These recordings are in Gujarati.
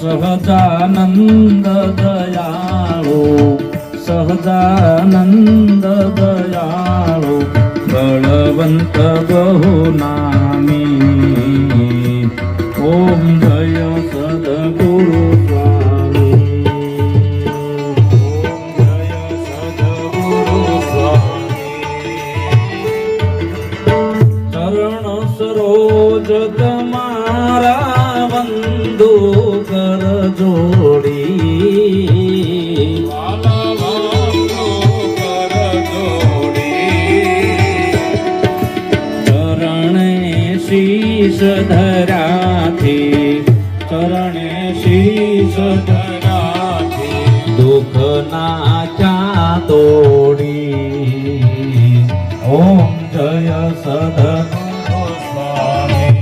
સહજાનંદ દયાળો સહજાનંદ દયાળો બળવંત બહુ નામી ઓમ જય સદગુરુ સ્વામી ઓમ જય સદગુરુ સ્વામી ચરણ સરોજ તમારા વંદો કર જોડી શીશ ધરાથી ચરણે શીશ ધરાથી દુઃખ ના ચા તોડી ઓમ જય સદગુરુ સ્વામી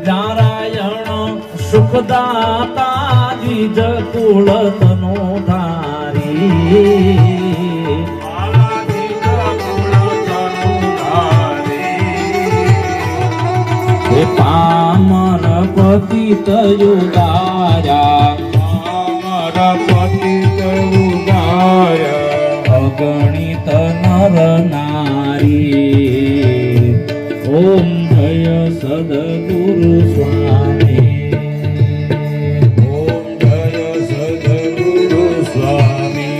નારાયણ સુખદાતા જીજ કુળ તનો ધારી પામર પતિત યુગાયા પામર પતિત યુગાયા અગણિત નર નારી ઓમ જય સદગુરુ સ્વામી ઓમ જય સદગુરુ સ્વામી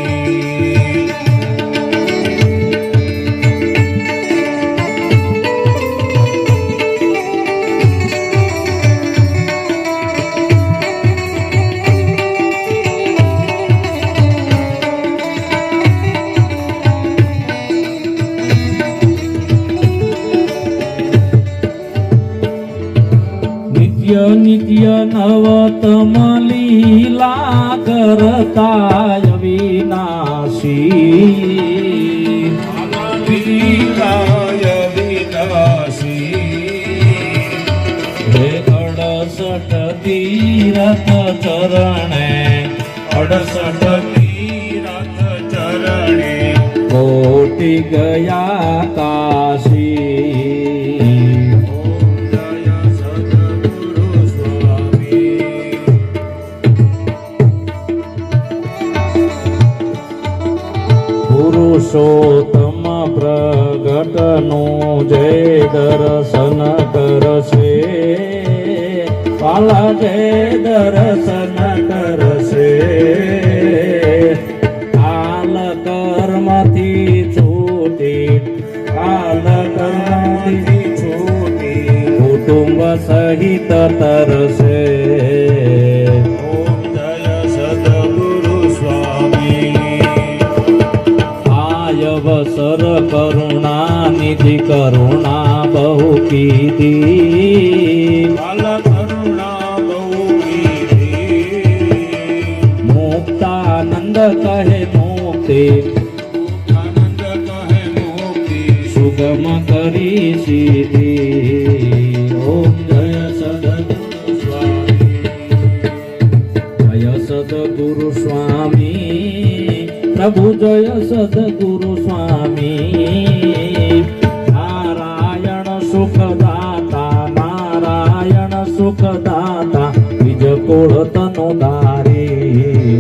નિત્ય નવતમ લીલા કરતા વિનાશી લીલાય વિનાશી હે 68 તીરથ ચરણે 68 તીરથ ચરણે કોટી ગયા કાશી પુરુષોત્તમ પ્રગટનું જય દર્શન કરશે પાલા જય દર્શન કરશે કાલ કર્મથી છૂટી કાલ કર્મથી છૂટી કુટુંબ સહિત તરશે અવસર કરુણા નિધિ કરુણા બહુ કીધી કરુણા બહુ કીધી મુક્તાનંદ કહે મુક્તિ આનંદ કહે મુક્તિ સુગમ કરી સીધી ઓમ જય સદગુરુ સ્વામી જય સદગુરુ સ્વામી પ્રભુ જય સદગુરુ સ્વામી નારાયણ સુખદાતા બીજ કુળ તનો ધારી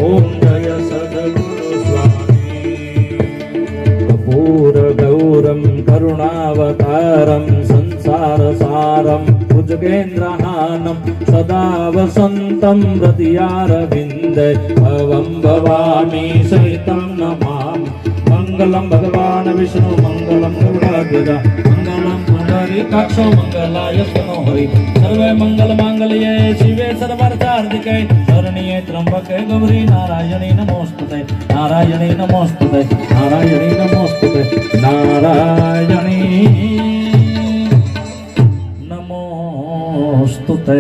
ઓમ જય સદગુરુ સ્વામી કપૂર ગૌરમ કરુણાવતારમ સંસાર સારમ ભુજગેન્દ્રહાનમ સદા વસંતમ હૃદયારવિંદ ભવમ ભવામી સહિતમ નમામિ મંગલમ ભગવાન વિષ્ણુ મંગલમ ગરુડાધ્વજ મંગલમ પુંડરીકાક્ષો મંગલાય તનો હરિ સર્વે મંગલ માંગલ્યે શિવે સર્વાર્થાર્ધિકે શરણ્યે ત્રંબકે ગૌરી નારાયણી નમોસ્તુતે નારાયણી નમોસ્તુતે નારાયણી નમોસ્તુતે નારાયણી નમોસ્તુતે